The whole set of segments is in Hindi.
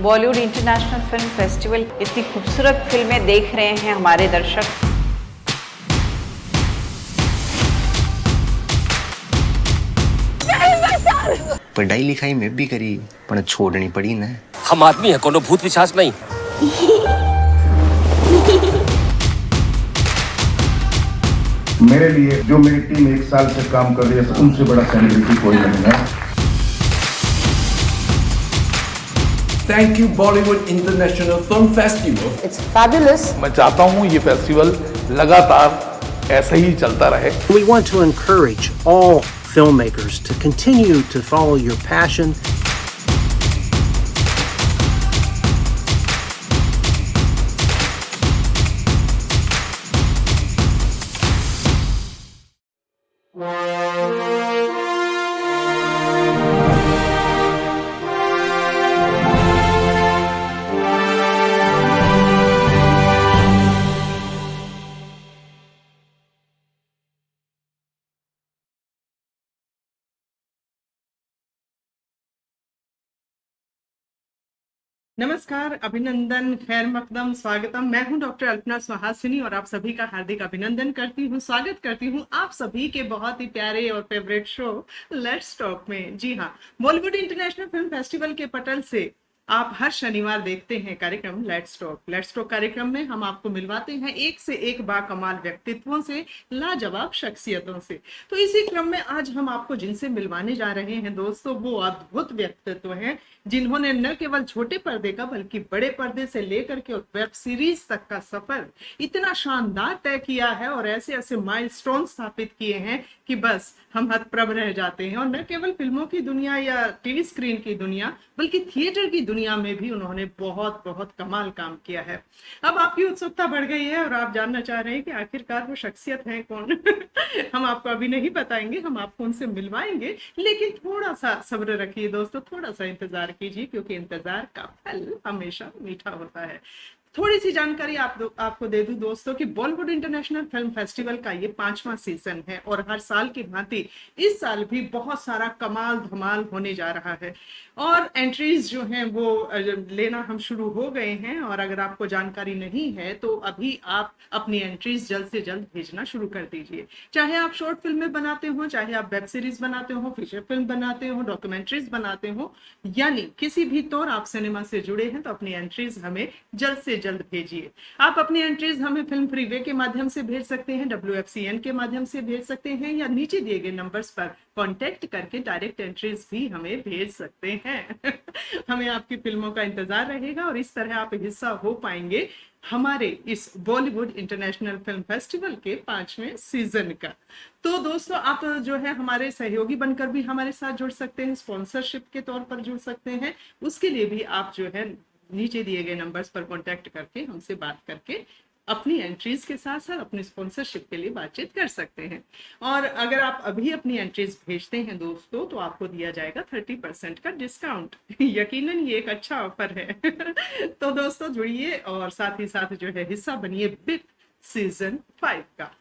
बॉलीवुड इंटरनेशनल फिल्म फेस्टिवल इतनी खूबसूरत फिल्में देख रहे हैं हमारे दर्शक। पढ़ाई लिखाई में भी करी पर छोड़नी पड़ी ना। हम आदमी है, कोनो भूत पिशाच नहीं। मेरे लिए जो मेरी टीम 1 साल से काम कर रही है उनसे बड़ा सेलिब्रिटी कोई नहीं है। Thank you Bollywood International Film Festival. It's fabulous. मैं चाहता हूँ ये फेस्टिवल लगातार ऐसा ही चलता रहे। We want to encourage all filmmakers to continue to follow your passion. नमस्कार, अभिनंदन, खैर मकदम, स्वागतम। मैं हूं डॉक्टर अल्पना सुहासिनी और आप सभी का हार्दिक अभिनंदन करती हूं, स्वागत करती हूं आप सभी के बहुत ही प्यारे और फेवरेट शो लेट्स टॉक में। जी हां, बॉलीवुड इंटरनेशनल फिल्म फेस्टिवल के पटल से आप हर शनिवार देखते हैं कार्यक्रम लेट्स टॉक। लेट्स टॉक कार्यक्रम में हम आपको मिलवाते हैं एक से एक बाकमाल व्यक्तित्वों से, लाजवाब शख्सियतों से। तो इसी क्रम में आज हम आपको जिनसे मिलवाने जा रहे हैं दोस्तों, वो अद्भुत व्यक्तित्व हैं जिन्होंने न केवल छोटे पर्दे का बल्कि बड़े पर्दे से लेकर के वेब सीरीज तक का सफर इतना शानदार तय किया है और ऐसे ऐसे माइलस्टोन स्थापित किए हैं कि बस हम हतप्रभ रह जाते हैं। और न केवल फिल्मों की दुनिया या टीवी स्क्रीन की दुनिया बल्कि थिएटर की दुनिया में भी उन्होंने बहुत बहुत कमाल काम किया है। अब आपकी उत्सुकता बढ़ गई है और आप जानना चाह रहे हैं कि आखिरकार वो शख्सियत है कौन। हम आपको अभी नहीं बताएंगे, हम आपको उनसे मिलवाएंगे, लेकिन थोड़ा सा सब्र रखिए दोस्तों, थोड़ा सा इंतजार कीजिए क्योंकि इंतजार का फल हमेशा मीठा होता है। थोड़ी सी जानकारी आपको दे दूं दोस्तों कि बॉलीवुड इंटरनेशनल फिल्म फेस्टिवल का ये 5वां सीजन है और हर साल की भांति इस साल भी बहुत सारा कमाल धमाल होने जा रहा है और एंट्रीज जो हैं वो लेना हम शुरू हो गए हैं। और अगर आपको जानकारी नहीं है तो अभी आप अपनी एंट्रीज जल्द से जल्द भेजना शुरू कर दीजिए। चाहे आप शॉर्ट फिल्में बनाते हो, चाहे आप वेब सीरीज बनाते हो, फीचर फिल्म बनाते हो, डॉक्यूमेंट्रीज बनाते हो, यानी किसी भी तौर आप सिनेमा से जुड़े हैं तो अपनी एंट्रीज हमें जल्द से जल्द भेजिए। आप अपनी एंट्रीज हमें फिल्म फ्रीवे के माध्यम से भेज सकते हैं, WFCN के माध्यम से भेज सकते हैं या नीचे दिए गए नंबर्स पर कांटेक्ट करके डायरेक्ट एंट्रीज भी हमें भेज सकते हैं। हमें आपकी फिल्मों का इंतजार रहेगा और इस तरह आप हिस्सा हो पाएंगे हमारे इस बॉलीवुड इंटरनेशनल फिल्म फेस्टिवल के 5वें सीजन का। तो दोस्तों, आप जो है हमारे सहयोगी बनकर भी हमारे साथ जुड़ सकते हैं, स्पॉन्सरशिप के तौर पर जुड़ सकते हैं। उसके लिए भी आप जो है नीचे दिए गए नंबर्स पर कांटेक्ट करके हमसे बात करके अपनी एंट्रीज के साथ साथ अपनी स्पॉन्सरशिप के लिए बातचीत कर सकते हैं। और अगर आप अभी अपनी एंट्रीज भेजते हैं दोस्तों तो आपको दिया जाएगा 30% का डिस्काउंट। यकीनन ये एक अच्छा ऑफर है। तो दोस्तों जुड़िए और साथ ही साथ जो है हिस्सा बनिए बिग सीजन 5 का।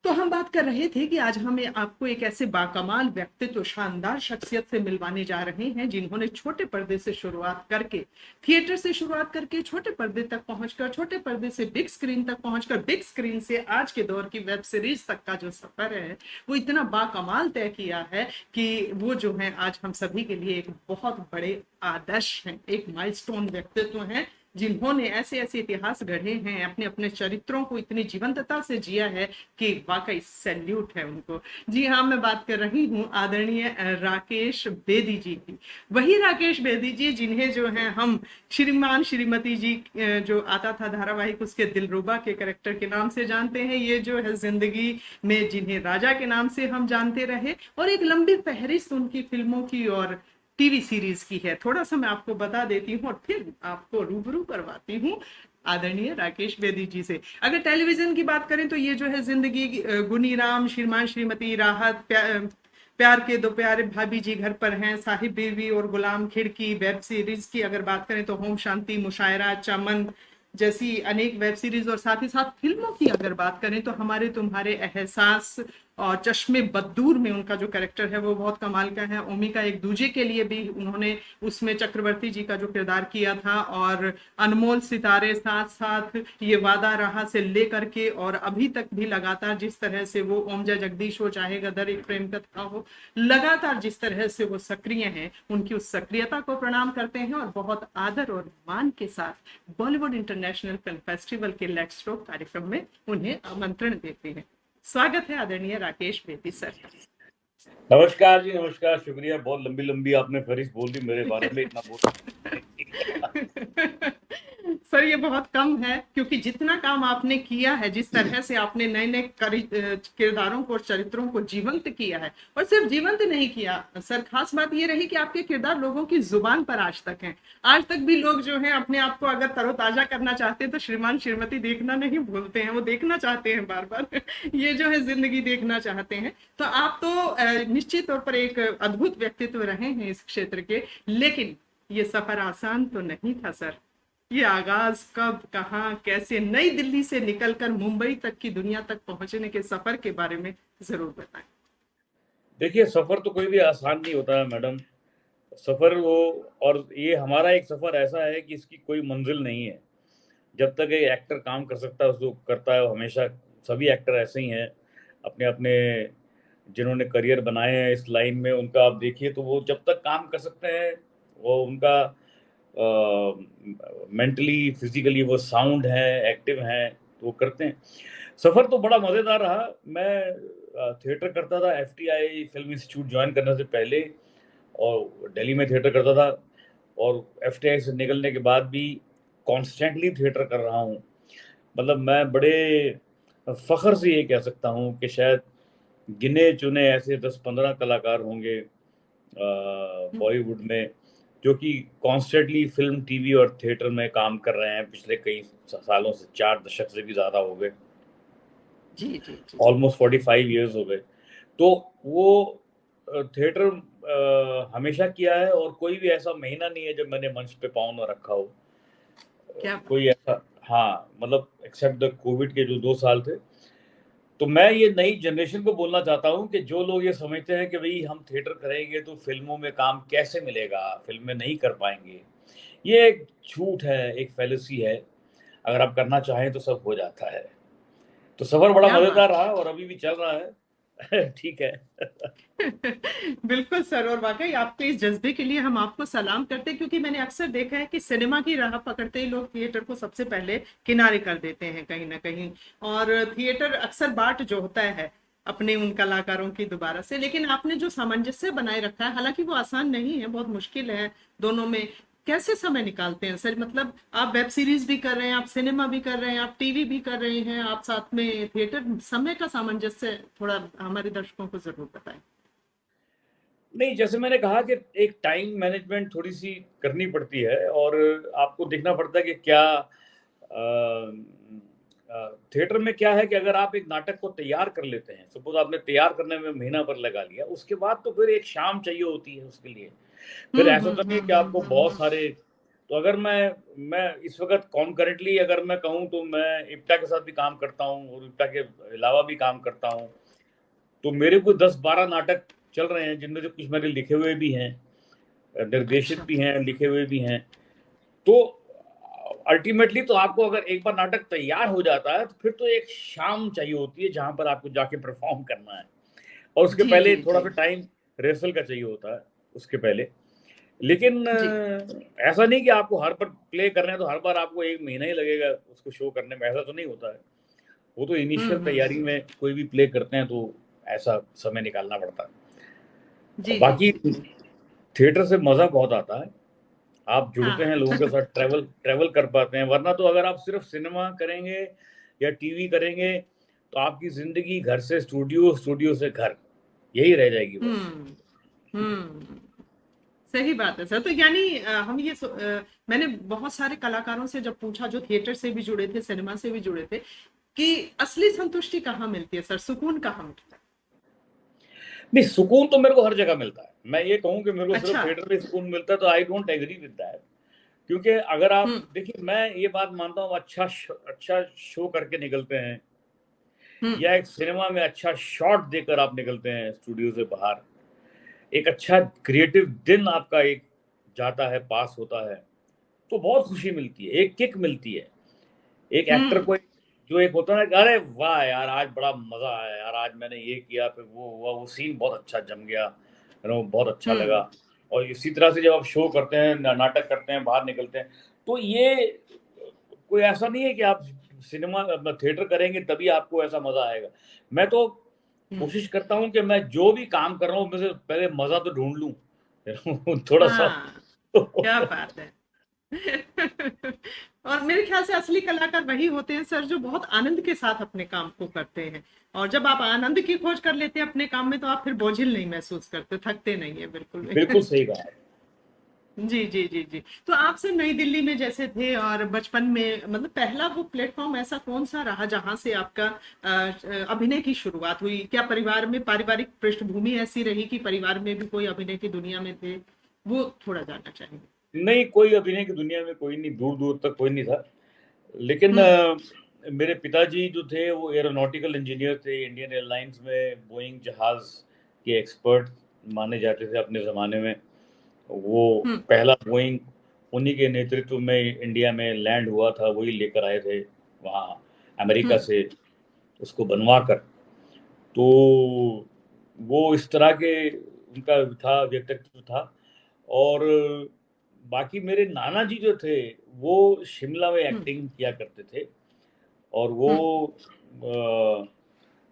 तो हम बात कर रहे थे कि आज हमें आपको एक ऐसे बाकमाल व्यक्तित्व, शानदार शख्सियत से मिलवाने जा रहे हैं जिन्होंने छोटे पर्दे से शुरुआत करके, थिएटर से शुरुआत करके छोटे पर्दे तक पहुंचकर, छोटे पर्दे से बिग स्क्रीन तक पहुंचकर, बिग स्क्रीन से आज के दौर की वेब सीरीज तक का जो सफर है वो इतना बाकमाल तय किया है कि वो जो है आज हम सभी के लिए एक बहुत बड़े आदर्श हैं, एक माइलस्टोन व्यक्तित्व हैं जिन्होंने ऐसे ऐसे इतिहास गढ़े हैं, अपने अपने चरित्रों को इतनी जीवंतता से जिया है कि वाकई सैल्यूट है उनको। जी हाँ, मैं बात कर रही हूँ आदरणीय राकेश बेदी जी की। वही राकेश बेदी जी जिन्हें जो है हम श्रीमान श्रीमती जी जो आता था धारावाहिक उसके दिलरुबा के कैरेक्टर के नाम से जानते हैं, ये जो है जिंदगी में जिन्हें राजा के नाम से हम जानते रहे और एक लंबी फहरिस्त उनकी फिल्मों की और टीवी सीरीज की है। थोड़ा सा मैं आपको बता देती हूँ और फिर आपको रूबरू करवाती हूँ आदरणीय राकेश बेदी जी से। अगर टेलीविजन की बात करें तो ये जो है जिंदगी, गुनीराम, श्रीमान श्रीमती, राहत, प्यार के दो प्यारे भाभी जी घर पर हैं, साहिब बीवी और गुलाम खिड़की। वेब सीरीज की अगर बात करें तो होम शांति, मुशायरा, चमन जैसी अनेक वेब सीरीज और साथ ही साथ फिल्मों की अगर बात करें तो हमारे तुम्हारे एहसास और चश्मे बद्दूर में उनका जो कैरेक्टर है वो बहुत कमाल का है। ओमी का एक दूजे के लिए भी उन्होंने उसमें चक्रवर्ती जी का जो किरदार किया था, और अनमोल सितारे, साथ साथ ये वादा रहा से लेकर के और अभी तक भी लगातार जिस तरह से वो ओमजा जगदीश हो चाहे गदर एक प्रेम कथा हो, लगातार जिस तरह से वो सक्रिय हैं, उनकी उस सक्रियता को प्रणाम करते हैं और बहुत आदर और मान के साथ बॉलीवुड इंटरनेशनल फिल्म फेस्टिवल के लेट्स टॉक कार्यक्रम में उन्हें आमंत्रण देते हैं। स्वागत है आदरणीय राकेश बेदी सर। नमस्कार जी, नमस्कार, शुक्रिया। बहुत लंबी लंबी आपने फहरिस्त बोल दी मेरे बारे में, इतना बोल सर ये बहुत कम है, क्योंकि जितना काम आपने किया है, जिस तरह से आपने नए नए किरदारों को और चरित्रों को जीवंत किया है, और सिर्फ जीवंत नहीं किया सर, खास बात ये रही कि आपके किरदार लोगों की जुबान पर आज तक हैं। आज तक भी लोग जो है अपने आप को अगर तरोताजा करना चाहते हैं तो श्रीमान श्रीमती देखना नहीं भूलते हैं, वो देखना चाहते हैं बार बार ये जो है जिंदगी देखना चाहते हैं। तो आप तो निश्चित तौर पर एक अद्भुत व्यक्तित्व रहे हैं इस क्षेत्र के, लेकिन ये सफर आसान तो नहीं था सर। ये आगाज कब, कहाँ, कैसे, नई दिल्ली से निकलकर मुंबई तक की दुनिया तक पहुंचने के सफर के बारे में जरूर बताएं। देखिए, सफर तो कोई भी आसान नहीं होता है मैडम। सफर वो, और ये हमारा एक सफर ऐसा है कि इसकी कोई मंजिल नहीं है। जब तक एक एक्टर काम कर सकता है उसको करता है। हमेशा सभी एक्टर ऐसे ही हैं, अपने अपने जिन्होंने करियर बनाए हैं इस लाइन में, उनका आप देखिए तो वो जब तक काम कर सकते हैं, वो उनका मेंटली फिजिकली वो साउंड है, एक्टिव हैं, तो वो करते हैं। सफ़र तो बड़ा मज़ेदार रहा। मैं थिएटर करता था FTI फिल्म इंस्टीट्यूट ज्वाइन करने से पहले, और दिल्ली में थिएटर करता था, और FTI से निकलने के बाद भी कॉन्स्टेंटली थिएटर कर रहा हूँ। मतलब मैं बड़े फ़ख्र से ये कह सकता हूँ कि शायद गिने चुने ऐसे 10-15 कलाकार होंगे बॉलीवुड में जो कि कॉन्स्टेंटली फिल्म, टीवी और थिएटर में काम कर रहे हैं पिछले कई सालों से। 4 दशक से भी ज़्यादा हो गए, जी। ऑलमोस्ट 45 इयर्स हो गए। तो वो थिएटर हमेशा किया है, और कोई भी ऐसा महीना नहीं है जब मैंने मंच पे पाँव न रखा हो। कोई ऐसा, हाँ, मतलब एक्सेप्ट द कोविड के जो 2 साल थे। तो मैं ये नई जनरेशन को बोलना चाहता हूँ कि जो लोग ये समझते हैं कि भाई हम थिएटर करेंगे तो फिल्मों में काम कैसे मिलेगा, फिल्म में नहीं कर पाएंगे, ये एक झूठ है, एक फैलेसी है। अगर आप करना चाहें तो सब हो जाता है। तो सफर बड़ा मजेदार रहा और अभी भी चल रहा है। ठीक है। बिल्कुल सर, और वाकई आपके इस जज्बे के लिए हम आपको सलाम करते हैं, क्योंकि मैंने अक्सर देखा है कि सिनेमा की राह पकड़ते ही लोग थिएटर को सबसे पहले किनारे कर देते हैं कहीं ना कहीं, और थिएटर अक्सर बाट जो होता है अपने उन कलाकारों की दोबारा से। लेकिन आपने जो सामंजस्य बनाए रखा है, हालांकि वो आसान नहीं है, बहुत मुश्किल है दोनों में। कैसे समय निकालते हैं सर? मतलब आप वेब सीरीज भी कर रहे हैं, आप सिनेमा भी कर रहे हैं, आप टीवी भी कर रहे हैं, आप साथ में थिएटर, समय का सामंजस्य थोड़ा हमारे दर्शकों को जरूर बताएं। नहीं, जैसे मैंने कहा कि एक टाइम मैनेजमेंट थोड़ी सी करनी पड़ती है, और आपको देखना पड़ता है कि क्या थिएटर में क्या है कि अगर आप एक नाटक को तैयार कर लेते हैं, सपोज आपने तैयार करने में महीना भर लगा लिया, उसके बाद तो फिर एक शाम चाहिए होती है उसके लिए। फिर ऐसा तो नहीं है कि आपको बहुत सारे, तो अगर मैं इस वक्त कॉन्करेंटली अगर मैं कहूँ तो मैं इप्टा के साथ भी काम करता हूँ और इप्टा के अलावा भी काम करता हूँ। तो मेरे को 10-12 नाटक चल रहे हैं, जिनमें से कुछ मेरे लिखे हुए भी हैं, निर्देशित भी हैं, लिखे हुए भी हैं। तो अल्टीमेटली तो आपको अगर एक बार नाटक तैयार हो जाता है तो फिर तो एक शाम चाहिए होती है जहां पर आपको जाके परफॉर्म करना है, और उसके पहले थोड़ा सा टाइम रिहर्सल का चाहिए होता है उसके पहले। लेकिन ऐसा नहीं कि आपको हर बार प्ले करना है तो हर बार आपको 1 महीना ही लगेगा उसको शो करने में, ऐसा तो नहीं होता है। वो तो इनिशियल तैयारी में कोई भी प्ले करते हैं तो ऐसा समय निकालना पड़ता है। बाकी थिएटर से मजा बहुत आता है, आप जुड़ते हैं लोगों के साथ, ट्रैवल कर पाते हैं। वरना तो अगर आप सिर्फ सिनेमा करेंगे या टीवी करेंगे तो आपकी जिंदगी घर से स्टूडियो, स्टूडियो से घर, यही रह जाएगी बस। सही बात है सर। तो यानी हम ये मैंने बहुत सारे कलाकारों से जब पूछा जो थिएटर से भी जुड़े थे, सिनेमा से भी जुड़े थे, कि असली संतुष्टि कहाँ मिलती है सर, सुकून कहाँ मिलता है? नहीं, सुकून तो मेरे को हर जगह मिलता है। मैं ये कहूँ कि मेरे को सिर्फ थिएटर में सुकून मिलता है तो I don't agree with that. क्योंकि अगर आप देखिए, मैं ये बात मानता हूँ, अच्छा शो करके निकलते हैं या एक सिनेमा में अच्छा शॉट देकर आप निकलते हैं स्टूडियो से बाहर, एक अच्छा क्रिएटिव दिन आपका एक जाता है, पास होता है, तो बहुत खुशी मिलती है, एक किक मिलती है। एक एक्टर को जो एक होता है ना कि अरे वाह यार आज बड़ा मजा आया यार, आज मैंने ये किया, फिर वो हुआ, वो सीन बहुत अच्छा जम गया, बहुत अच्छा लगा। और इसी तरह से जब आप शो करते हैं, नाटक करते हैं, बाहर निकलते हैं, तो ये कोई ऐसा नहीं है कि आप सिनेमा थिएटर करेंगे तभी आपको ऐसा मजा आएगा। मैं तो कोशिश करता हूँ कि मैं जो भी काम कर रहा हूँ उसमें से पहले मजा तो ढूंढ लूँ थोड़ा सा। क्या बात है। और मेरे ख्याल से असली कलाकार वही होते हैं सर जो बहुत आनंद के साथ अपने काम को करते हैं, और जब आप आनंद की खोज कर लेते हैं अपने काम में तो आप फिर बोझिल नहीं महसूस करते, थकते नहीं है। बिल्कुल बिल्कुल सही कहा। जी जी जी जी। तो आपसे नई दिल्ली में जैसे थे और बचपन में, मतलब पहला वो प्लेटफॉर्म ऐसा कौन सा रहा जहां से आपका अभिनय की शुरुआत हुई? क्या परिवार में पारिवारिक पृष्ठभूमि ऐसी रही कि परिवार में भी कोई अभिनय की दुनिया में थे? वो थोड़ा जानना चाहेंगे। नहीं, कोई अभिनय की दुनिया में कोई नहीं, दूर दूर तक कोई नहीं था। लेकिन मेरे पिताजी जो थे वो एरोनॉटिकल इंजीनियर थे, इंडियन एयरलाइंस में बोइंग जहाज के एक्सपर्ट माने जाते थे अपने ज़माने में। वो पहला बोइंग उन्हीं के नेतृत्व में इंडिया में लैंड हुआ था, वही लेकर आए थे वहाँ अमेरिका से उसको बनवा कर। तो वो इस तरह के उनका था, व्यक्तित्व था। और बाकी मेरे नाना जी जो थे वो शिमला में एक्टिंग किया करते थे, और वो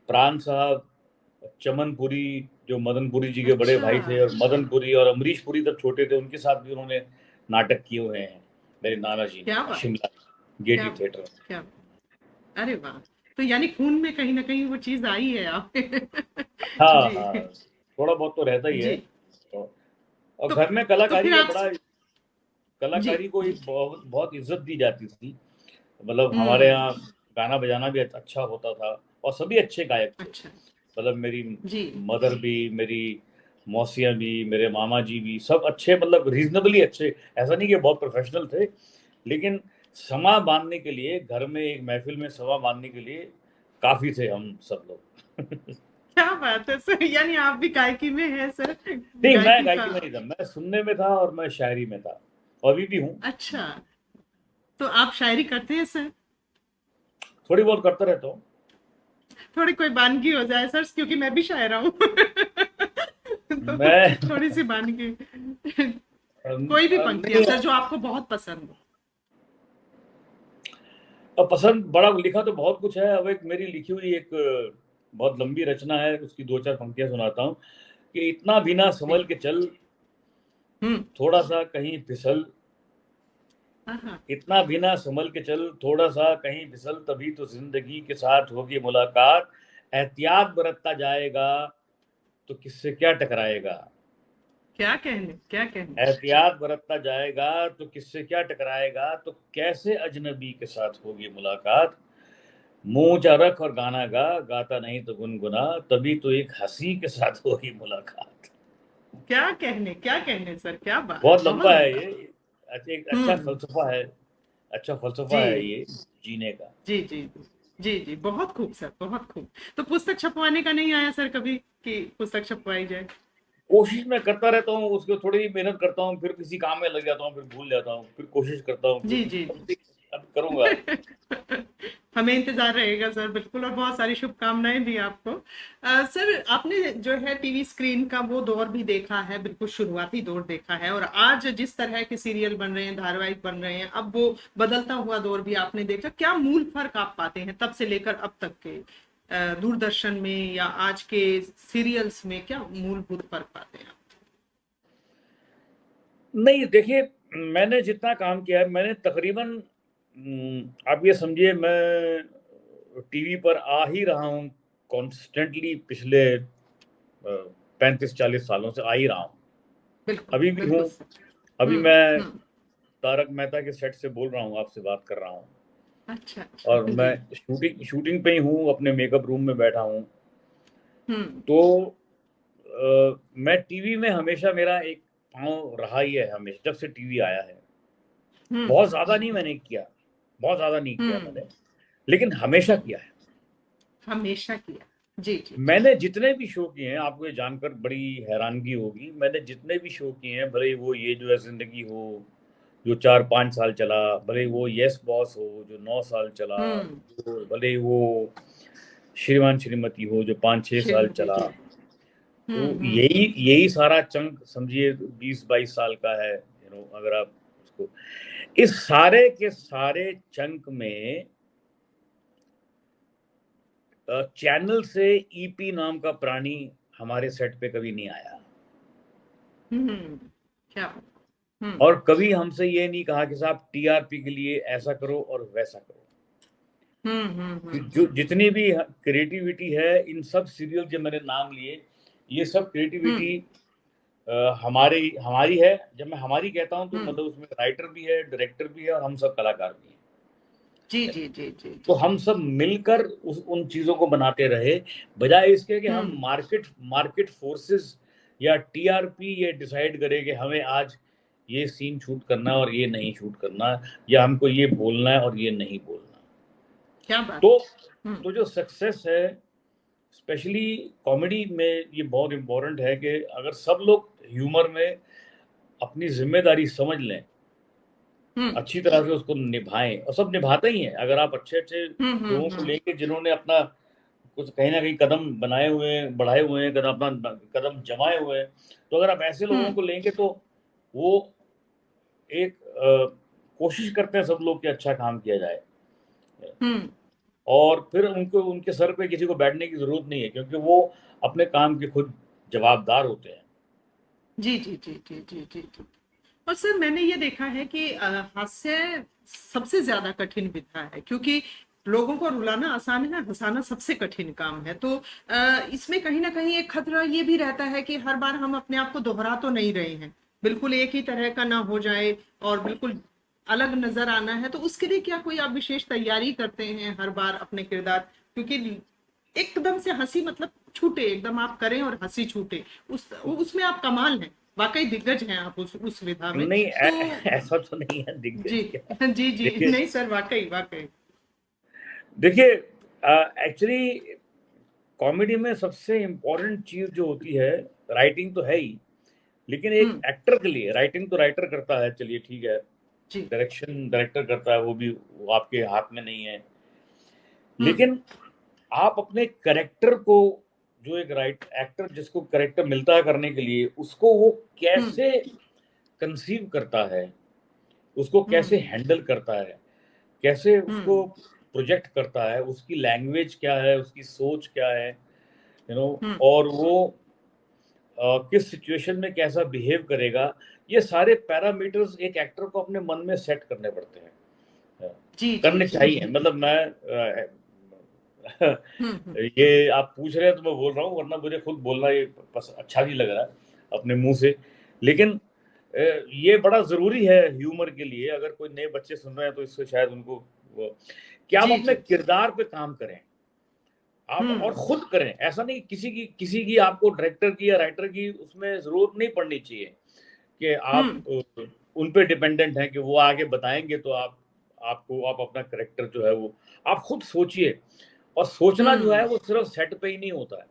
प्राण साहब चमनपुरी जो मदनपुरी जी के बड़े भाई थे, और मदनपुरी और अमरीश पुरी तब छोटे थे, उनके साथ भी उन्होंने नाटक किए हुए हैं मेरे नाना जी ने शिमला गेटी थिएटर में। अरे वाह, तो यानी खून में कहीं ना कहीं वो चीज आई है आपके। हाँ हाँ, थोड़ा बहुत तो रहता ही है। और घर में कलाकारी का बड़ा, कलाकारी को एक बहुत इज्जत दी जाती थी। मतलब हमारे यहाँ गाना बजाना भी अच्छा होता था और सभी अच्छे गायक थे। मतलब मेरी मदर भी, मेरी मौसियाँ भी, मेरे मामा जी भी, सब अच्छे, मतलब रीजनेबली अच्छे। ऐसा नहीं कि बहुत प्रोफेशनल थे, लेकिन समा बांधने के लिए, घर में एक महफिल में समा बांधने के लिए काफी थे हम सब लोग। क्या बात है सर, यानी आप भी गायकी में हैं सर? नहीं, मैं गायकी में नहीं था, मैं सुनने में था और मैं शायरी में था, और अभी भी हूँ। अच्छा, तो आप शायरी करते हैं सर? थोड़ी बहुत करता रहता हूँ। थोड़ी कोई बानगी हो जाए सर, क्योंकि मैं भी शायर हूँ। तो मैं थोड़ी सी बानगी, कोई भी पंक्ति सर जो आपको बहुत पसंद हो। पसंद बड़ा लिखा तो बहुत कुछ है। अब एक मेरी लिखी हुई एक बहुत लंबी रचना है, उसकी 2-4 पंक्तियां सुनाता हूँ कि इतना भी ना संभल के चल, थोड़ा सा कहीं फिसल, इतना भी ना संभल के चल, थोड़ा सा कहीं फिसल, तभी तो जिंदगी के साथ होगी मुलाकात। एहतियात बरतता जाएगा तो किससे क्या टकराएगा। क्या कहने। एहतियात बरतता जाएगा तो किससे क्या टकराएगा, तो कैसे अजनबी के साथ होगी मुलाकात। मुंह ऊंचा रख और गाना गा, गाता नहीं तो गुनगुना, तभी तो एक हंसी के साथ होगी मुलाकात। क्या कहने सर, क्या बात। बहुत लंबा है ये, एक अच्छा फलसफा है, अच्छा फलसफा है ये जीने का। जी जी जी जी, बहुत खूब सर, बहुत खूब। तो पुस्तक छपवाने का नहीं आया सर कभी कि पुस्तक छपवाई जाए? कोशिश मैं करता रहता हूँ, उसको थोड़ी मेहनत करता हूँ, फिर किसी काम में लग जाता हूँ, फिर भूल जाता हूँ, फिर कोशिश करता हूँ। जी जी, अब करूँगा। हमें इंतजार रहेगा सर, बिल्कुल। और बहुत सारी शुभकामनाएं भी आपको। सर, आपने जो है टीवी स्क्रीन का वो दौर भी देखा है, बिल्कुल शुरुआती दौर देखा है, और आज जिस तरह के सीरियल बन रहे हैं, धारावाहिक बन रहे हैं, अब वो बदलता हुआ दौर भी आपने देखा। क्या मूल फर्क आप पाते हैं तब से लेकर अब तक के दूरदर्शन में या आज के सीरियल्स में? क्या मूलभूत फर्क पाते हैं आप? नहीं, देखिए, मैंने जितना काम किया है, मैंने तकरीबन, आप ये समझिए, मैं टीवी पर आ ही रहा हूँ कॉन्स्टेंटली, पिछले 35-40 सालों से आ ही रहा हूँ। अभी भी हूँ। अभी मैं तारक मेहता के सेट से बोल रहा हूँ, आपसे बात कर रहा हूँ। अच्छा। और मैं शूटिंग पे ही हूँ, अपने मेकअप रूम में बैठा हूँ। तो मैं टीवी में हमेशा, मेरा एक पाँव रहा ही है हमेशा, जब से टीवी आया है। बहुत ज्यादा नहीं मैंने किया, बहुत ज्यादा नहीं किया मैंने, लेकिन हमेशा किया है। हमेशा किया। जी जी। मैंने जितने भी शो किए हैं, आपको ये जानकर बड़ी हैरानगी होगी, मैंने जितने भी शो किए हैं, भले ही वो ये जो है जिंदगी हो जो 4-5 साल चला, भले ही वो यस बॉस हो जो 9 साल चला, जो भले ही वो श्रीमान श्रीमती हो जो 5-6 साल श्रीमती चला, जी। तो यही सारा चंक समझिए 20-22 साल का है, अगर आप उसको इस सारे के सारे चंक में चैनल से ईपी नाम का प्राणी हमारे सेट पे कभी नहीं आया, क्या और कभी हमसे ये नहीं कहा कि साहब टीआरपी के लिए ऐसा करो और वैसा करो। जो जितनी भी क्रिएटिविटी है, इन सब सीरियल जो मैंने नाम लिए, ये सब क्रिएटिविटी हमारी है। जब मैं हमारी कहता हूँ तो मतलब उसमें राइटर भी है, डायरेक्टर भी है, और हम सब कलाकार भी हैं। जी जी जी जी। तो हम सब मिलकर उन चीजों को बनाते रहे, बजाय इसके कि हम मार्केट फोर्सेस या टीआरपी ये डिसाइड करे कि हमें आज ये सीन शूट करना और ये नहीं शूट करना, या हमको ये बोलना है और ये नहीं बोलना। क्या बात। तो जो सक्सेस है स्पेशली कॉमेडी में, ये बहुत इम्पोर्टेंट है कि अगर सब लोग ह्यूमर में अपनी जिम्मेदारी समझ लें, अच्छी तरह से उसको निभाएं, और सब निभाते ही हैं। अगर आप अच्छे लोगों को लेंगे जिन्होंने अपना कुछ कहीं ना कहीं कदम बढ़ाए हुए हैं, अपना कदम जमाए हुए हैं, तो अगर आप ऐसे लोगों को लेंगे तो वो एक कोशिश करते हैं सब लोग कि अच्छा काम किया जाए, और फिर उनके सर पे किसी को बैठने की जरूरत नहीं है, क्योंकि वो अपने काम के खुद जवाबदार होते हैं। जी जी जी जी जी जी जी। और सर मैंने ये देखा है कि हास्य सबसे ज्यादा कठिन विधा है, क्योंकि लोगों को रुलाना आसान है, हंसाना सबसे कठिन काम है। तो इसमें कहीं ना कहीं एक खतरा ये भी रहता है कि हर बार हम अपने आप को दोहरा तो नहीं रहे हैं, बिल्कुल एक ही तरह का ना हो जाए और बिल्कुल अलग नजर आना है। तो उसके लिए क्या कोई आप विशेष तैयारी करते हैं हर बार अपने किरदार, क्योंकि एकदम से हंसी मतलब छूटे, एकदम आप करें और हंसी छूटे, उसमें आप कमाल हैं, वाकई दिग्गज हैं आप उस विधा में। नहीं तो, ऐसा तो नहीं है दिग्गज। जी जी जी। नहीं सर, वाकई देखिए एक्चुअली कॉमेडी में सबसे इम्पोर्टेंट चीज जो होती है, राइटिंग तो है ही, लेकिन एक एक्टर के लिए राइटिंग तो राइटर करता है, चलिए ठीक है, डायरेक्शन डायरेक्टर करता है, वो भी वो आपके हाथ में नहीं है, लेकिन आप अपने कैरेक्टर को, जो एक एक्टर जिसको कैरेक्टर मिलता है करने के लिए, उसको वो कैसे कंसीव करता है, उसको कैसे हैंडल करता है, कैसे उसको प्रोजेक्ट करता है, उसकी लैंग्वेज क्या है, उसकी सोच क्या है, और वो किस सिचुएशन में कैसा बिहेव करेगा, ये सारे पैरामीटर्स एक एक्टर को अपने मन में सेट करने पड़ते हैं, करने चाहिए। मतलब मैं ये आप पूछ रहे हैं तो मैं बोल रहा हूँ, वरना मुझे खुद बोलना ये अच्छा नहीं लग रहा है अपने मुंह से, लेकिन ये बड़ा जरूरी है ह्यूमर के लिए। अगर कोई नए बच्चे सुन रहे हैं तो इससे शायद उनको कि आप अपने किरदार पे काम करें, आप और खुद करें। ऐसा नहीं किसी की आपको डायरेक्टर की या राइटर की उसमें जरूरत नहीं पड़नी चाहिए कि आप उन पे डिपेंडेंट हैं कि वो आगे बताएंगे तो आप अपना कैरेक्टर जो है वो आप खुद सोचिए। और सोचना जो है वो सिर्फ सेट पे ही नहीं होता है।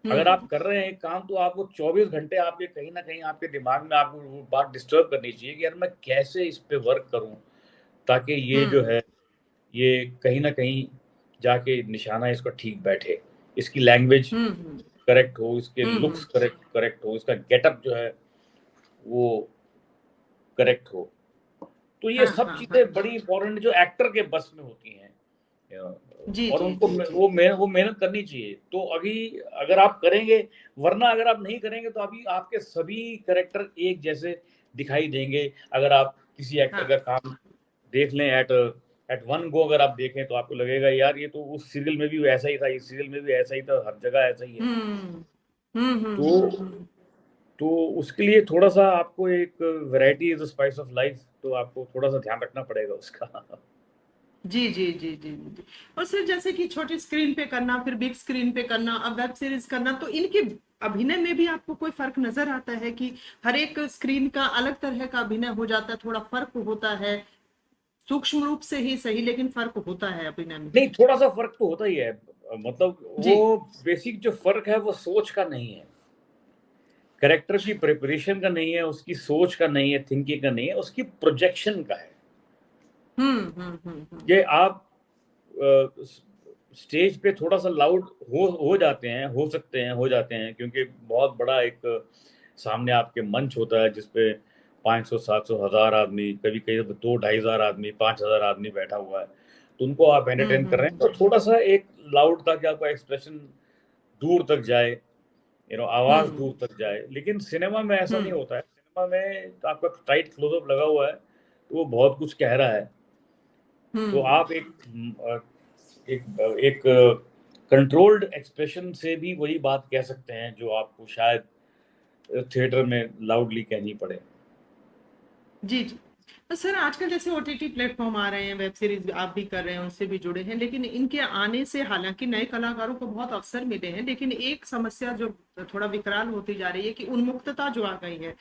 अगर आप कर रहे हैं एक काम, तो आपको 24 घंटे आपके कहीं ना कहीं आपके दिमाग में आपको वो बात डिस्टर्ब करनी चाहिए कि यार मैं कैसे इस पे वर्क करूं ताकि ये जो है ये कहीं ना कहीं जाके निशाना इसका ठीक बैठे, इसकी लैंग्वेज करेक्ट हो, इसके लुक्स करेक्ट हो, इसका गेटअप जो है वो करेक्ट हो। तो ये सब चीजें बड़ी इंपॉर्टेंट जो एक्टर के बस में होती हैं और उनको वो मेहनत करनी चाहिए। तो अगर आप करेंगे, वरना अगर आप नहीं करेंगे तो अभी आपके सभी कैरेक्टर एक जैसे दिखाई देंगे। अगर आप किसी एक्टर का काम देख लें एट वन गो, अगर आप देखें तो आपको लगेगा यार ये तो उस सीरियल में भी ऐसा ही था, इस सीरियल में भी ऐसा ही था, हर जगह ऐसा ही है। तो उसके लिए थोड़ा सा आपको एक variety is the spice of life, तो आपको थोड़ा सा ध्यान रखना पड़ेगा उसका। जी जी जी जी जी। और सर जैसे कि छोटी स्क्रीन पे करना, फिर बिग स्क्रीन पे करना, अब वेब सीरीज करना, तो इनके अभिनय में भी आपको कोई फर्क नजर आता है कि हर एक स्क्रीन का अलग तरह का अभिनय हो जाता है, थोड़ा फर्क होता है, सूक्ष्म रूप से ही सही, लेकिन फर्क होता है अभिनय में। नहीं, थोड़ा सा फर्क तो होता ही है, मतलब जी। वो बेसिक जो फर्क है वो सोच का नहीं है, कैरेक्टर की प्रिपरेशन का नहीं है, उसकी सोच का नहीं है, थिंकिंग का नहीं है, उसकी प्रोजेक्शन का है। ये आप स्टेज पे थोड़ा सा लाउड हो जाते हैं, हो जाते हैं, क्योंकि बहुत बड़ा एक सामने आपके मंच होता है जिसपे 500, 700, 1000 आदमी, कभी कभी 2-2,500 आदमी, 5000 आदमी बैठा हुआ है, तो उनको आप एंटरटेन कर रहे हैं, तो थोड़ा सा एक लाउड ताकि आपका एक्सप्रेशन दूर तक जाए, आवाज दूर तक जाए। लेकिन सिनेमा में ऐसा नहीं होता है। सिनेमा में आपका टाइट क्लोजअप लगा हुआ है, तो वो बहुत कुछ कह रहा है, तो आप एक कंट्रोल्ड एक्सप्रेशन से भी वही बात कह सकते हैं जो आपको शायद थिएटर में लाउडली कहनी पड़े। जी जी। तो सर, आजकल जैसे ओटीटी प्लेटफॉर्म आ रहे हैं, वेब सीरीज आप भी कर रहे हैं, उनसे भी जुड़े हैं, लेकिन इनके आने से हालांकि नए कलाकारों को बहुत अवसर मिले हैं, लेकिन एक समस्या जो थोड़ा विकराल होती जा रही है कि उन्मुक्तता जो आ गई है,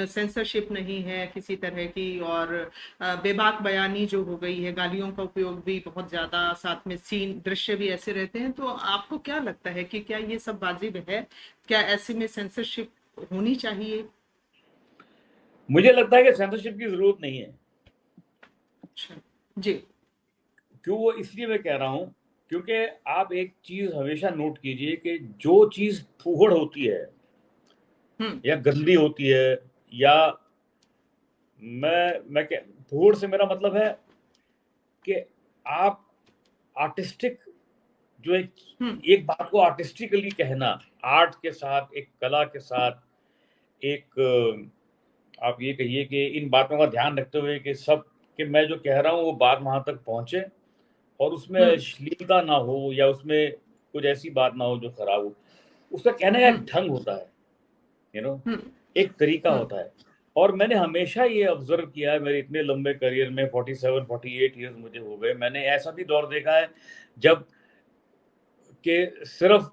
सेंसरशिप नहीं है किसी तरह की, और बेबाक बयानी जो हो गई है, गालियों का उपयोग भी बहुत ज्यादा, साथ में सीन दृश्य भी ऐसे रहते हैं। तो आपको क्या लगता है कि क्या ये सब वाजिब है? क्या ऐसे में सेंसरशिप होनी चाहिए? मुझे लगता है कि सेंसरशिप की जरूरत नहीं है। अच्छा जी। क्यों? वो इसलिए मैं कह रहा हूं क्योंकि आप एक चीज हमेशा नोट कीजिए कि जो चीज फूहड़ होती है या गंदी होती है, या मैं फूहड़ से मेरा मतलब है कि आप आर्टिस्टिक जो एक बात को आर्टिस्टिकली कहना, आर्ट के साथ, एक कला के साथ, एक आप ये कहिए कि इन बातों का ध्यान रखते हुए कि मैं जो कह रहा हूँ वो बात वहां तक पहुंचे और उसमें अश्लीलता ना हो या उसमें कुछ ऐसी बात ना हो जो खराब हो। उसका कहने का एक ढंग होता है, एक तरीका होता है। और मैंने हमेशा ये ऑब्जर्व किया है, मेरे इतने लंबे करियर में 47-48 ईयर्स मुझे हो गए, मैंने ऐसा भी दौर देखा है जब कि सिर्फ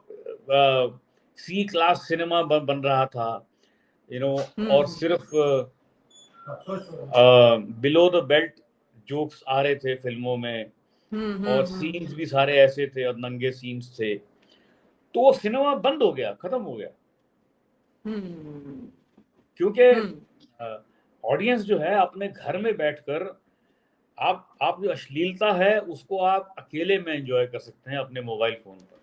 सी क्लास सिनेमा बन रहा था, और सिर्फ बिलो द बेल्ट जोक्स आ रहे थे फिल्मों में, और सीन्स भी सारे ऐसे थे और नंगे सीन्स थे, तो वो सिनेमा बंद हो गया, खत्म हो गया। क्योंकि ऑडियंस जो है अपने घर में बैठकर आप जो अश्लीलता है उसको आप अकेले में एंजॉय कर सकते हैं अपने मोबाइल फोन पर।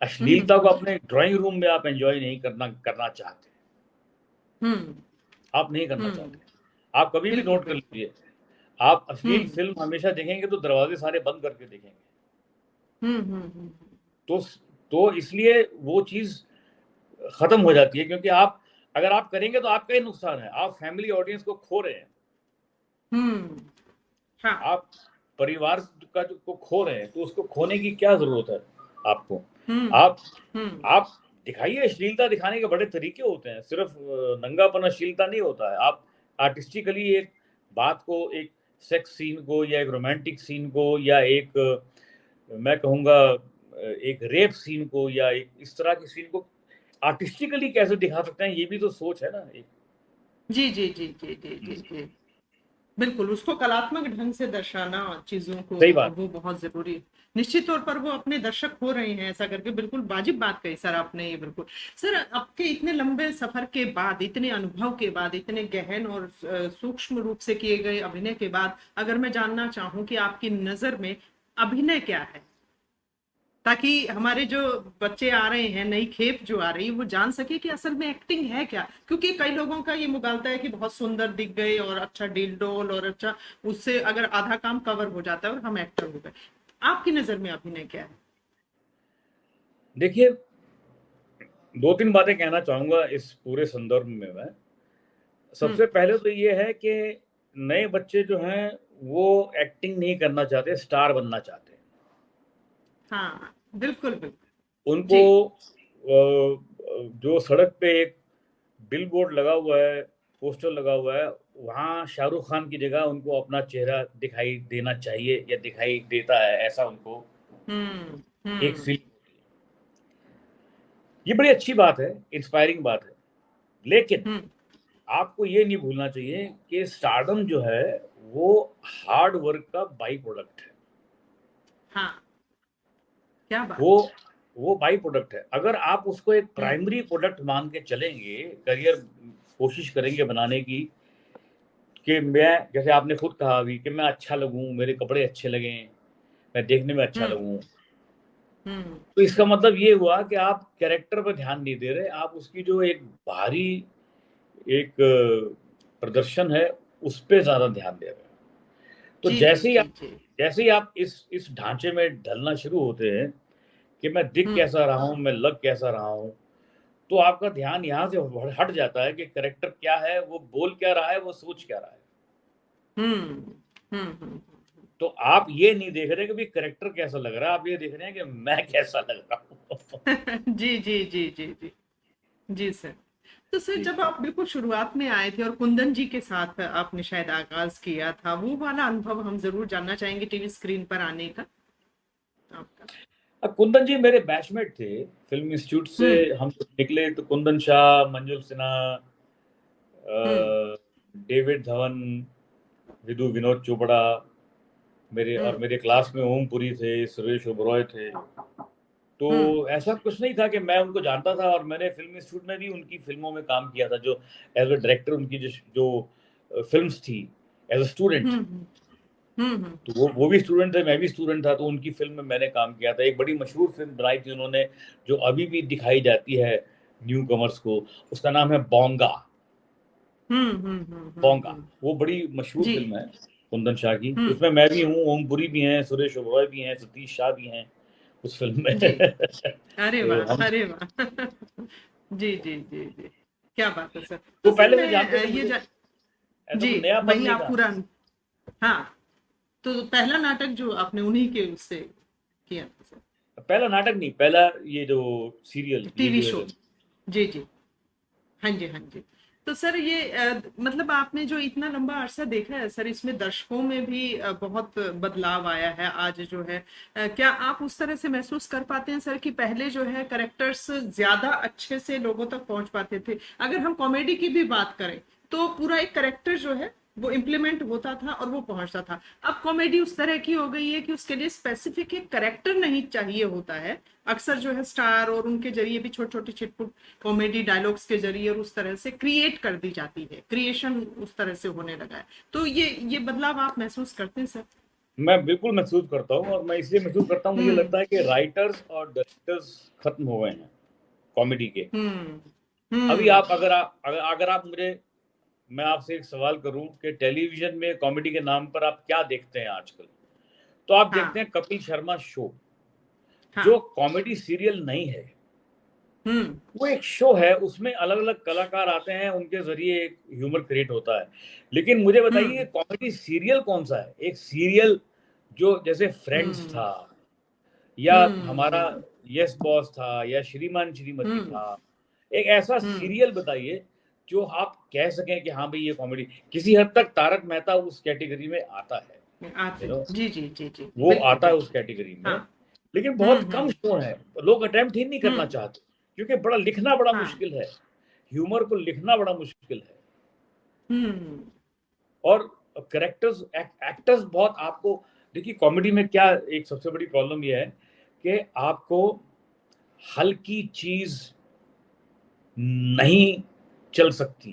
अश्लीलता को अपने ड्राइंग रूम में आप एंजॉय नहीं करना चाहते, आप नहीं करना चाहते। आप कभी भी नोट कर लीजिए, आप अश्लील फिल्म हमेशा देखेंगे तो दरवाजे सारे बंद करके देखेंगे। तो इसलिए वो चीज खत्म हो जाती है, क्योंकि अगर आप करेंगे तो आपका ही नुकसान है, आप फैमिली ऑडियंस को खो रहे हैं। हाँ। आप परिवार को खो रहे हैं, तो उसको खोने की क्या जरूरत है आपको? आप दिखाइए, अश्लीलता दिखाने के बड़े तरीके होते हैं, सिर्फ नंगापन अश्लीलता नहीं होता है। आप आर्टिस्टिकली एक बात को, एक सेक्स सीन को या एक रोमांटिक सीन को या एक मैं कहूँगा एक रेप सीन को या एक इस तरह की सीन को आर्टिस्टिकली कैसे दिखा सकते हैं, ये भी तो सोच है ना एक। जी जी जी जी जी जी जी, बिल्कुल, उसको कलात्मक ढंग से दर्शाना चीजों को, सही बात, वो बहुत जरूरी। निश्चित तौर पर वो अपने दर्शक हो रहे हैं ऐसा करके, बिल्कुल वाजिब बात कही सर आपने ये। बिल्कुल सर, आपके इतने लंबे सफर के बाद, इतने अनुभव के बाद, इतने गहन और सूक्ष्म रूप से किए गए अभिनय के बाद, अगर मैं जानना चाहूँ कि आपकी नजर में अभिनय क्या है, ताकि हमारे जो बच्चे आ रहे हैं, नई खेप जो आ रही है, वो जान सके कि असल में एक्टिंग है क्या। क्योंकि कई लोगों का ये मुगालता है कि बहुत सुंदर दिख गए और अच्छा डील डोल और अच्छा, उससे अगर आधा काम कवर हो जाता है और हम एक्टर हो गए। आपकी नजर में अभिनय क्या है? देखिए, 2-3 बातें कहना चाहूंगा इस पूरे संदर्भ में मैं। सबसे पहले तो ये है कि नए बच्चे जो हैं वो एक्टिंग नहीं करना चाहते, स्टार बनना चाहते हैं। हाँ बिल्कुल बिल्कुल। उनको जो सड़क पे एक बिलबोर्ड लगा हुआ है, पोस्टर लगा हुआ है, वहाँ शाहरुख खान की जगह उनको अपना चेहरा दिखाई देना चाहिए या दिखाई देता है, ऐसा उनको एक फील। ये बड़ी अच्छी बात है, इंस्पायरिंग बात है। लेकिन आपको ये नहीं भूलना चाहिए कि स्टारडम जो है वो हार्ड वर्क का बाई प्रोडक्ट है। हाँ, क्या बात। वो बाई प्रोडक्ट है। अगर आप उसको एक प्राइमरी प्रोडक्ट मान के चलेंगे, करियर कोशिश करेंगे बनाने की, कि मैं, जैसे आपने खुद कहा अभी, कि मैं अच्छा लगूं, मेरे कपड़े अच्छे लगें, मैं देखने में अच्छा लगूं, तो इसका मतलब ये हुआ कि आप कैरेक्टर पर ध्यान नहीं दे रहे, आप उसकी जो एक बाहरी एक प्रदर्शन है उस पे ज्यादा ध्यान दे रहे हैं। तो जी, जैसे ही जी, आप जी। जैसे ही आप इस ढांचे में ढलना शुरू होते हैं कि मैं दिख कैसा रहा हूँ, मैं लग कैसा रहा हूँ, तो आपका ध्यान यहाँ से हट जाता है कि कैरेक्टर क्या है, वो बोल क्या रहा है, वो सोच क्या रहा है। हम्म। तो आप ये नहीं देख रहे कि भाई कैरेक्टर कैसा लग रहा है, आप ये देख रहे हैं कि मैं कैसा लग रहा हूँ। जी, जी, जी, जी, जी। जी सर। तो सर, जब आप बिल्कुल शुरुआत में आए थे और कुंदन जी के साथ आपने शायद आगाज किया था, वो वाला अनुभव हम जरूर जानना चाहेंगे टीवी स्क्रीन पर आने का आपका। अब कुंदन जी मेरे बैचमेट थे फिल्म इंस्टीट्यूट से। हम निकले तो कुंदन शाह, मंजुल सिन्हा, डेविड धवन, विनोद चोपड़ा, मेरे क्लास में ओम पुरी थे, सुरेश ओबरॉय थे। तो ऐसा कुछ नहीं था कि मैं उनको जानता था, और मैंने फिल्म इंस्टीट्यूट में भी उनकी फिल्मों में काम किया था, जो एज अ डायरेक्टर उनकी जो फिल्म्स थी एज अ स्टूडेंट। तो वो भी स्टूडेंट थे, मैं भी स्टूडेंट था, तो उनकी फिल्म में मैंने काम किया था। एक बड़ी मशहूर फिल्म बनाई थी उन्होंने, जो अभी भी दिखाई जाती है न्यू कमर्स को, उसका नाम है बोंगा। बोंगा, वो बड़ी मशहूर जी। फिल्म है कुंदन शाह की। उसमें मैं भी हूँ, ओम पुरी भी हैं, सुरेश ओबरॉय भी हैं, सतीश शाह भी हैं उस फिल्म में। जी। अरे तो वाह, हम अरे वाह। जी, जी, जी, जी। क्या बात है सर। तो तो सर पहले से मैं जानते थे ये मुझे, जा... ऐसा जी, कोई नया वही नहीं आप था। पूरा। हाँ, तो पहला नाटक जो आपने उन्हीं के उससे किया था सर। पहला नाटक नहीं, पहला ये जो सीरियल, ये टीवी जो शो। है। जी, जी। हाँ जी, हाँ जी। तो सर ये मतलब आपने जो इतना लंबा अरसा देखा है सर, इसमें दर्शकों में भी बहुत बदलाव आया है आज जो है। क्या आप उस तरह से महसूस कर पाते हैं सर कि पहले जो है कैरेक्टर्स ज्यादा अच्छे से लोगों तक पहुंच पाते थे? अगर हम कॉमेडी की भी बात करें तो पूरा एक कैरेक्टर जो है वो इम्प्लीमेंट होता था और वो पहुंचता था। अब कॉमेडी उस तरह की हो गई है कि उसके लिए स्पेसिफिक एक कैरेक्टर नहीं चाहिए होता है। अक्सर जो है स्टार और उनके जरिए भी छोटे छोटे छिटपुट कॉमेडी डायलॉग्स के जरिए और उस तरह से क्रिएट कर दी जाती है, क्रिएशन उस तरह से होने लगा है। तो ये बदलाव आप महसूस करते हैं सर? मैं बिल्कुल महसूस करता हूँ, और मैं इसलिए महसूस करता हूँ, मुझे लगता है कि राइटर्स और डायरेक्टर्स खत्म हो गए हैं कॉमेडी के। अभी आप अगर आप मुझे, मैं आपसे एक सवाल करूं कि टेलीविजन में कॉमेडी के नाम पर आप क्या देखते हैं आजकल, तो आप देखते हैं कपिल शर्मा शो, जो कॉमेडी सीरियल नहीं है, वो एक शो है। उसमें अलग अलग कलाकार आते हैं, उनके जरिए एक ह्यूमर क्रिएट होता है। लेकिन मुझे बताइए कॉमेडी सीरियल कौन सा है? एक सीरियल जो जैसे फ्रेंड्स था, या हमारा यस बॉस था, या श्रीमान श्रीमती था, एक ऐसा सीरियल बताइए जो आप कह सकें कि हाँ भाई ये कॉमेडी। किसी हद तक तारक मेहता उस कैटेगरी में आता है, जी, जी, जी, जी, वो आता है उस कैटेगरी में। लेकिन बहुत कम शो है, लोग अटेम्प्ट ही नहीं करना चाहते, क्योंकि लिखना बड़ा मुश्किल है, ह्यूमर को लिखना बड़ा मुश्किल है। और कैरेक्टर्स, एक्टर्स बहुत, आपको देखिए कॉमेडी में क्या एक सबसे बड़ी प्रॉब्लम ये है कि आपको हल्की चीज नहीं चल सकती,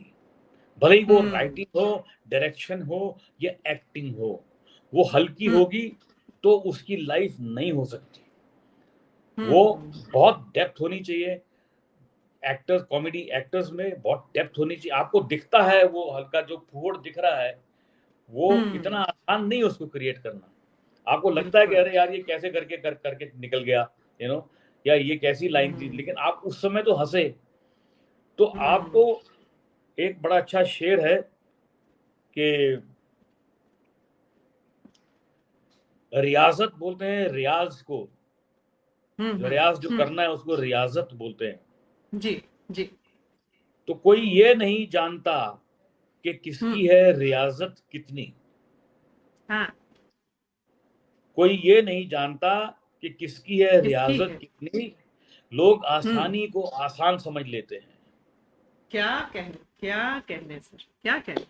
भले ही वो राइटिंग हो, डायरेक्शन हो या एक्टिंग हो, वो हल्की होगी तो उसकी लाइफ नहीं हो सकती। वो बहुत डेप्थ होनी चाहिए एक्टर्स, कॉमेडी एक्टर्स में बहुत डेप्थ होनी चाहिए। आपको दिखता है वो हल्का जो फूहड़ दिख रहा है, वो इतना आसान नहीं उसको क्रिएट करना। आपको लगता है कि अरे यार ये कैसे करके निकल गया, या ये कैसी लाइन थी, लेकिन आप उस समय तो हंसे। तो आपको एक बड़ा अच्छा शेर है कि रियाजत बोलते हैं रियाज को, रियाज जो करना है उसको रियाजत बोलते हैं। जी, जी। तो कोई ये नहीं जानता कि किसकी है रियाजत कितनी, कोई ये नहीं जानता कि किसकी है रियाजत कितनी, लोग आसानी को आसान समझ लेते हैं। क्या कहने सर, क्या कहने।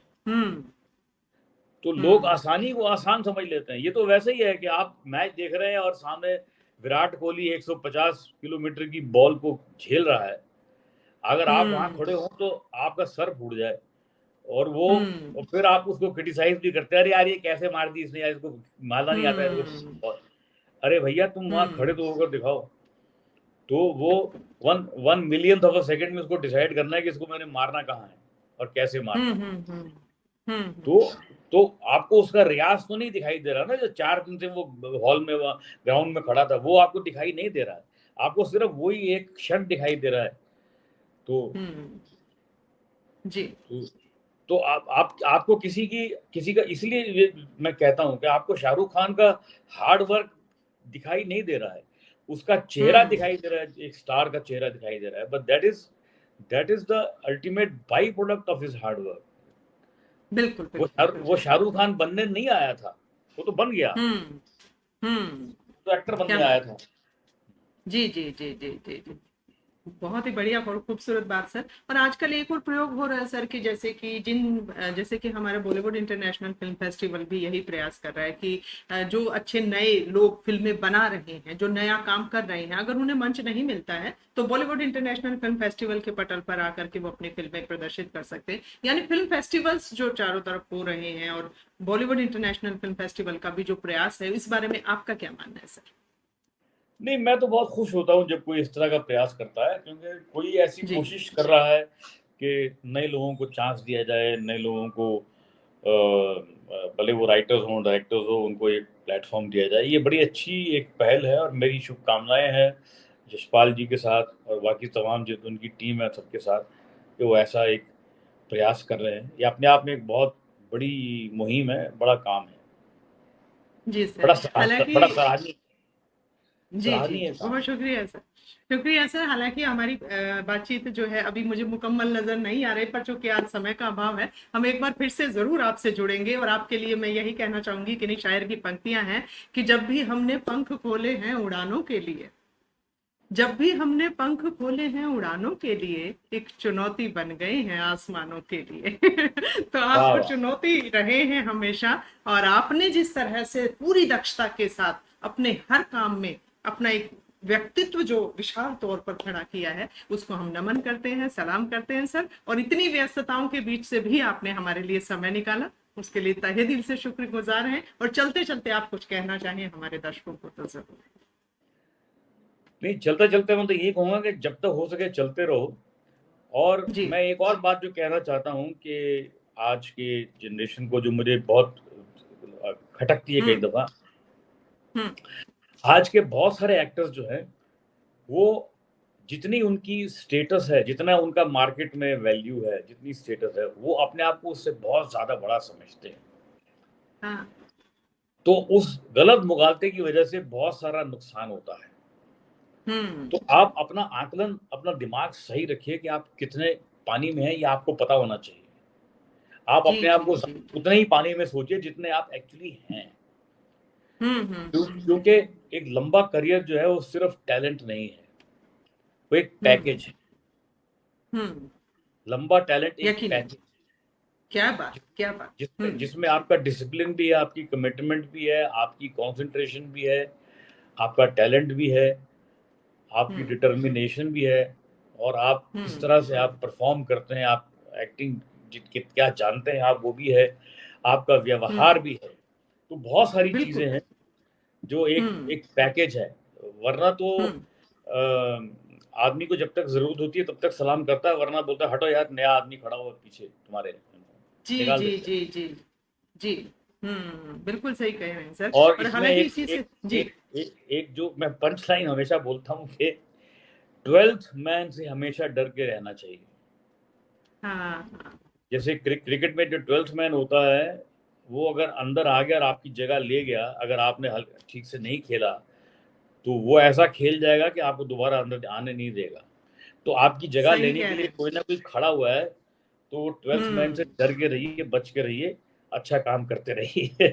तो लोग आसानी को आसान समझ लेते हैं। ये तो वैसे ही है कि आप मैच देख रहे हैं और सामने विराट कोहली 150 किलोमीटर की बॉल को झेल रहा है, अगर आप वहां खड़े हो तो आपका सर फूट जाए, और और फिर आप उसको क्रिटिसाइज भी करते हैं, अरे यार ये कैसे मार दी इसने, यार इसको मारना नहीं आता है इसको। अरे भैया तुम वहां खड़े तो होकर दिखाओ। तो वो 1 मिलियंथ ऑफ अ सेकंड में उसको डिसाइड करना है कि इसको मैंने मारना कहाँ है और कैसे मारना है। तो आपको उसका रियाज तो नहीं दिखाई दे रहा ना, जो 4 दिन से वो हॉल में ग्राउंड में खड़ा था, वो आपको दिखाई नहीं दे रहा है, आपको सिर्फ वही एक क्षण दिखाई दे रहा है। तो जी तो आपको किसी का, इसलिए मैं कहता हूं कि आपको शाहरुख खान का हार्ड वर्क दिखाई नहीं दे रहा है, उसका चेहरा दिखाई दे रहा है, एक स्टार का चेहरा दिखाई दे रहा है, but that is the ultimate by product of his hard work. बिल्कुल, वो शाहरुख खान बनने नहीं आया था, वो तो बन गया, तो एक्टर बनने आया था। जी जी जी जी जी जी, बहुत ही बढ़िया और खूबसूरत बात सर। और आजकल एक और प्रयोग हो रहा है सर कि जैसे कि हमारे बॉलीवुड इंटरनेशनल फिल्म फेस्टिवल भी यही प्रयास कर रहा है कि जो अच्छे नए लोग फिल्में बना रहे हैं, जो नया काम कर रहे हैं, अगर उन्हें मंच नहीं मिलता है तो बॉलीवुड इंटरनेशनल फिल्म फेस्टिवल के पटल पर आकर के वो अपनी फिल्में प्रदर्शित कर सकते हैं। यानी फिल्म फेस्टिवल्स जो चारों तरफ हो रहे हैं और बॉलीवुड इंटरनेशनल फिल्म फेस्टिवल का भी जो प्रयास है, इस बारे में आपका क्या मानना है सर? नहीं, मैं तो बहुत खुश होता हूँ जब कोई इस तरह का प्रयास करता है, क्योंकि कोई ऐसी कोशिश कर रहा है कि नए लोगों को चांस दिया जाए, नए लोगों को भले वो राइटर्स हों, डायरेक्टर्स हो, उनको एक प्लेटफॉर्म दिया जाए। ये बड़ी अच्छी एक पहल है और मेरी शुभकामनाएं हैं यशपाल जी के साथ और बाकी तमाम जो उनकी टीम है सबके साथ कि वो ऐसा एक प्रयास कर रहे हैं। ये अपने आप में एक बहुत बड़ी मुहिम है, बड़ा काम है, जी सर, बड़ा सराहनीय। जी जी, बहुत शुक्रिया सर। हालांकि हमारी बातचीत जो है अभी मुझे मुकम्मल नजर नहीं आ रही, पर चूंकि आज समय का अभाव है, हम एक बार फिर से जरूर आपसे जुड़ेंगे। और आपके लिए मैं यही कहना चाहूंगी कि नहीं, शायर की पंक्तियां हैं कि जब भी हमने पंख खोले हैं उड़ानों के लिए, जब भी हमने पंख खोले हैं उड़ानों के लिए, एक चुनौती बन गए हैं आसमानों के लिए। तो आप चुनौती रहे हैं हमेशा, और आपने जिस तरह से पूरी दक्षता के साथ अपने हर काम में अपना एक व्यक्तित्व जो विशाल तौर पर खड़ा किया है, उसको हम नमन करते हैं, सलाम करते हैं सर। और इतनी व्यस्तताओं के बीच से भी आपने हमारे लिए समय निकाला, उसके लिए तहे दिल से शुक्रगुजार हैं। और चलते चलते आप कुछ कहना चाहिए हमारे दर्शकों को तो जरूर। नहीं, चलते चलते मैं तो यही कहूंगा कि जब तक हो सके चलते रहो। और मैं एक और बात जो कहना चाहता हूँ कि आज के जनरेशन को जो मुझे बहुत खटकती है कई दफा, आज के बहुत सारे एक्टर्स जो हैं वो जितनी उनकी स्टेटस है, जितना उनका मार्केट में वैल्यू है, जितनी स्टेटस है, वो अपने आप को उससे बहुत ज्यादा बड़ा समझते हैं। तो उस गलत मुगालते की वजह से बहुत सारा नुकसान होता है। तो आप अपना आकलन, अपना दिमाग सही रखिए कि आप कितने पानी में हैं, ये आपको पता होना चाहिए। आप अपने आप को उतने ही पानी में सोचिए जितने आप एक्चुअली हैं। क्योंकि एक लंबा करियर जो है वो सिर्फ टैलेंट नहीं है, वो एक पैकेज है। लंबा टैलेंट एक पैकेज। क्या बात जिसमें आपका डिसिप्लिन भी है, आपकी कमिटमेंट भी है, आपकी कंसंट्रेशन भी है, आपका टैलेंट भी है, आपकी डिटर्मिनेशन भी है, और आप किस तरह से आप परफॉर्म करते हैं, आप एक्टिंग क्या जानते हैं आप, वो भी है, आपका व्यवहार भी है। तो बहुत सारी चीजें हैं जो एक पैकेज है। वरना तो आदमी को जब तक जरूरत होती है तब तक सलाम करता है, वरना बोलता है हटो यार, नया आदमी खड़ा हुआ पीछे तुम्हारे। जी जी जी जी जी, बिल्कुल सही कह रहे हैं सर। और इसमें एक जो मैं पंच लाइन हमेशा बोलता हूँ कि 12th मैन से हमेशा डर के रहना चाहिए। जैसे क्रिकेट में जो 12th मैन होता है वो अगर अंदर आ गया और आपकी जगह ले गया, अगर आपने ठीक से नहीं खेला तो वो ऐसा खेल जाएगा कि आपको दोबारा अंदर आने नहीं देगा। तो आपकी जगह लेने के लिए कोई ना कोई खड़ा हुआ है, तो 12th मैन से डर के रहिए, बच के रहिए, अच्छा काम करते रहिए।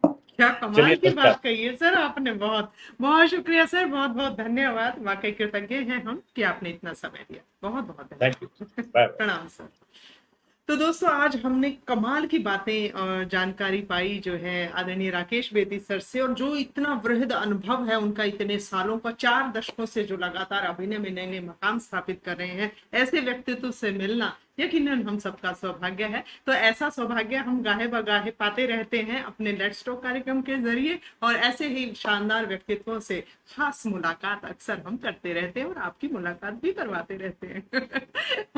क्या कमाल की बात कही है सर आपने। बहुत बहुत शुक्रिया सर, बहुत बहुत धन्यवाद। वाकई कृतज्ञ हैं हम कि आपने इतना समय दिया। बहुत बहुत धन्यवाद। प्रणाम सर। तो दोस्तों आज हमने कमाल की बातें और जानकारी पाई जो है आदरणीय राकेश बेदी सर से, और जो इतना वृहद अनुभव है उनका, इतने सालों का, 4 दशकों से जो लगातार अभिनय में नए नए मकाम स्थापित कर रहे हैं, ऐसे व्यक्तित्व से मिलना यकीनन हम सबका सौभाग्य है। तो ऐसा सौभाग्य हम गाहे बगाहे पाते रहते हैं अपने लेट्स टॉक कार्यक्रम के जरिए, और ऐसे ही शानदार व्यक्तित्वों से खास मुलाकात अक्सर हम करते रहते हैं और आपकी मुलाकात भी करवाते रहते हैं।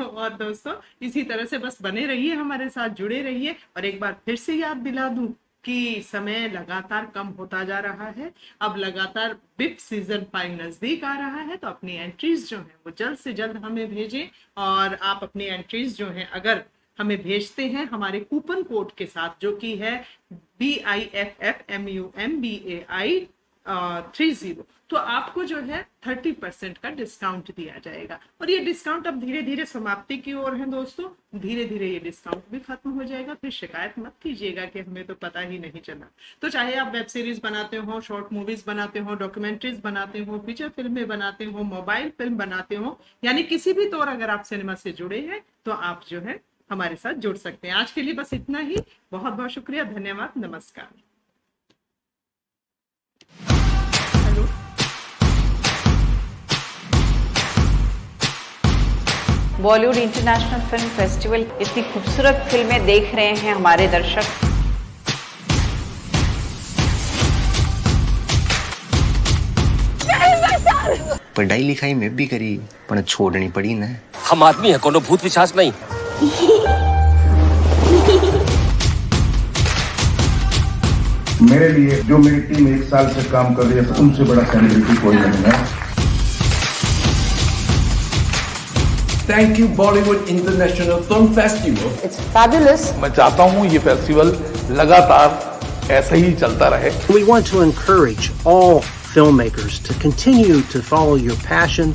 और दोस्तों इसी तरह से बस बने रहिए, हमारे साथ जुड़े रहिए। और एक बार फिर से याद दिला दूं कि समय लगातार कम होता जा रहा है, अब लगातार बिग सीजन 5 नजदीक आ रहा है, तो अपनी एंट्रीज जो है वो जल्द से जल्द हमें भेजें। और आप अपनी एंट्रीज जो है अगर हमें भेजते हैं हमारे कूपन कोड के साथ, जो कि है BIFFMUMBAI 30, तो आपको जो है 30% का डिस्काउंट दिया जाएगा। और ये डिस्काउंट अब धीरे धीरे समाप्ति की ओर है दोस्तों, धीरे धीरे ये डिस्काउंट भी खत्म हो जाएगा। फिर शिकायत मत कीजिएगा कि हमें तो पता ही नहीं चला। तो चाहे आप वेब सीरीज बनाते हो, शॉर्ट मूवीज बनाते हो, डॉक्यूमेंट्रीज बनाते हो, फीचर फिल्में बनाते हो, मोबाइल फिल्म बनाते हो, यानी किसी भी तौर अगर आप सिनेमा से जुड़े हैं तो आप जो है हमारे साथ जुड़ सकते हैं। आज के लिए बस इतना ही। बहुत बहुत शुक्रिया, धन्यवाद, नमस्कार। Hello, Bollywood international film festival, इतनी खूबसूरत फिल्में देख रहे हैं हमारे दर्शक। पढ़ाई लिखाई में भी करी पण छोड़नी पड़ी ना। हम आदमी है, कोनो भूत पिशाच नहीं। मेरे लिए जो मेरी टीम 1 साल से काम कर रही है उनसे बड़ा सेलिब्रिटी कोई नहीं है। Thank you Bollywood International Film Festival. It's fabulous. मैं चाहता हूँ ये फेस्टिवल लगातार ऐसा ही चलता रहे। We want to encourage all filmmakers to continue to follow your passion